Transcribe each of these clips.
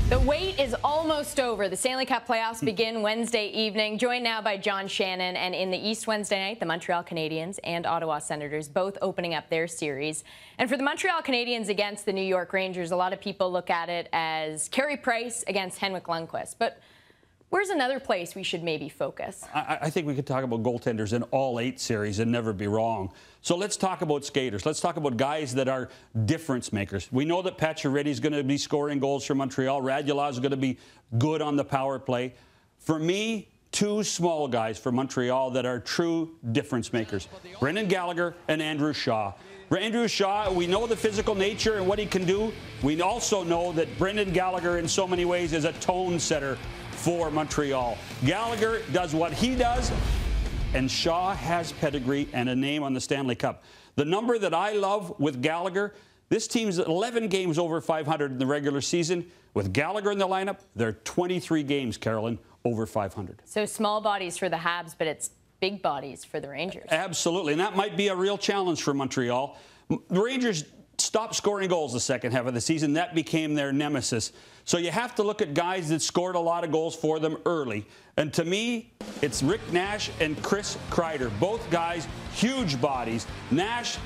The wait is almost over. The Stanley Cup playoffs begin Wednesday evening. Joined now by John Shannon. And in the East Wednesday night, the Montreal Canadiens and Ottawa Senators both opening up their series. And for the Montreal Canadiens against the New York Rangers, a lot of people look at it as Carey Price against Henrik Lundqvist. But where's another place we should maybe focus? I think we could talk about goaltenders in all 8 series and never be wrong. So let's talk about skaters. Let's talk about guys that are difference makers. We know that Pacioretty is going to be scoring goals for Montreal. Radulov is going to be good on the power play. For me, 2 small guys for Montreal that are true difference makers. Brendan Gallagher and Andrew Shaw. Andrew Shaw, we know the physical nature and what he can do. We also know that Brendan Gallagher in so many ways is a tone setter for Montreal. Gallagher does what he does, and Shaw has pedigree and a name on the Stanley Cup. The number that I love with Gallagher, this team's 11 games over 500 in the regular season. With Gallagher in the lineup, they're 23 games, Carolyn, over 500. So small bodies for the Habs, but it's big bodies for the Rangers. Absolutely, and that might be a real challenge for Montreal. The Rangers stopped scoring goals the second half of the season. That became their nemesis. So you have to look at guys that scored a lot of goals for them early. And to me, it's Rick Nash and Chris Kreider. Both guys, huge bodies. Nash,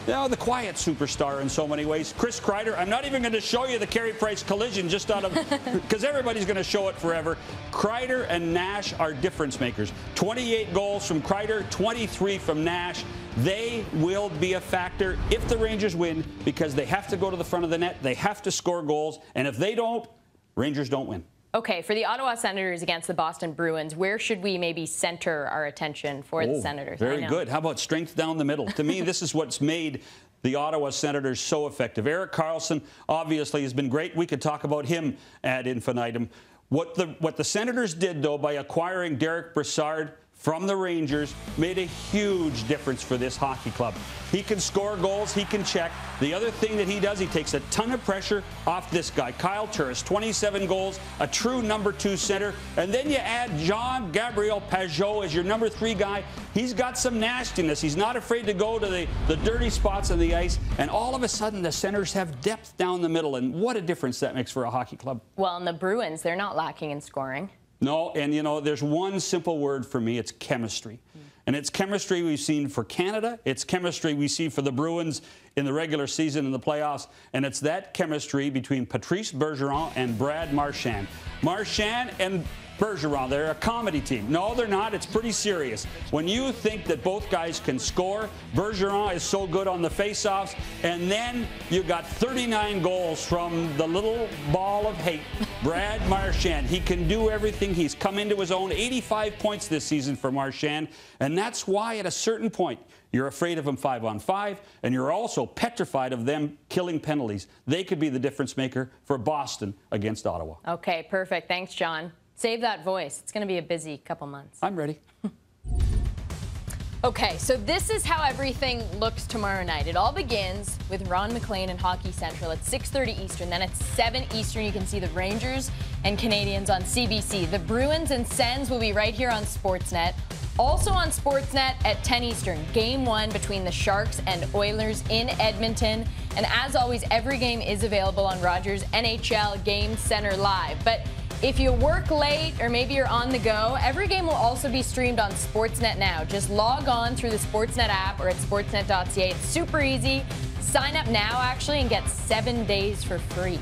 you know, the quiet superstar in so many ways. Chris Kreider, I'm not even going to show you the Carey Price collision just out of, because everybody's going to show it forever. Kreider and Nash are difference makers. 28 goals from Kreider, 23 from Nash. They will be a factor if the Rangers win, because they have to go to the front of the net. They have to score goals. And if they don't, Rangers don't win. Okay, for the Ottawa Senators against the Boston Bruins, where should we maybe center our attention for the Senators? Very good. How about strength down the middle? To me, this is what's made the Ottawa Senators so effective. Erik Karlsson obviously has been great. We could talk about him ad infinitum. What the Senators did, though, by acquiring Derek Brassard from the Rangers made a huge difference for this hockey club. He can score goals, he can check. The other thing that he does, he takes a ton of pressure off this guy, Kyle Turris, 27 goals, a true number 2 center. And then you add Jean-Gabriel Pageau as your number 3 guy. He's got some nastiness. He's not afraid to go to the dirty spots on the ice. And all of a sudden, the centers have depth down the middle. And what a difference that makes for a hockey club. Well, and the Bruins, they're not lacking in scoring. No, and you know, there's one simple word for me. It's chemistry. And it's chemistry we've seen for Canada. It's chemistry we see for the Bruins in the regular season and the playoffs. And it's that chemistry between Patrice Bergeron and Brad Marchand. Marchand and Bergeron, they're a comedy team. No, they're not. It's pretty serious. When you think that both guys can score, Bergeron is so good on the faceoffs, and then you got 39 goals from the little ball of hate, Brad Marchand. He can do everything. He's come into his own. 85 points this season for Marchand, and that's why at a certain point you're afraid of him 5-on-5, and you're also petrified of them killing penalties. They could be the difference maker for Boston against Ottawa. Okay, perfect. Thanks, John. Save that voice. It's going to be a busy couple months. I'm ready. Okay, so this is how everything looks tomorrow night. It all begins with Ron MacLean and Hockey Central at 6:30 Eastern. Then at 7 Eastern, you can see the Rangers and Canadiens on CBC. The Bruins and Sens will be right here on Sportsnet. Also on Sportsnet at 10 Eastern, Game 1 between the Sharks and Oilers in Edmonton. And as always, every game is available on Rogers NHL Game Center Live. But if you work late or maybe you're on the go, every game will also be streamed on Sportsnet now. Just log on through the Sportsnet app or at sportsnet.ca. It's super easy. Sign up now, actually, and get 7 days for free.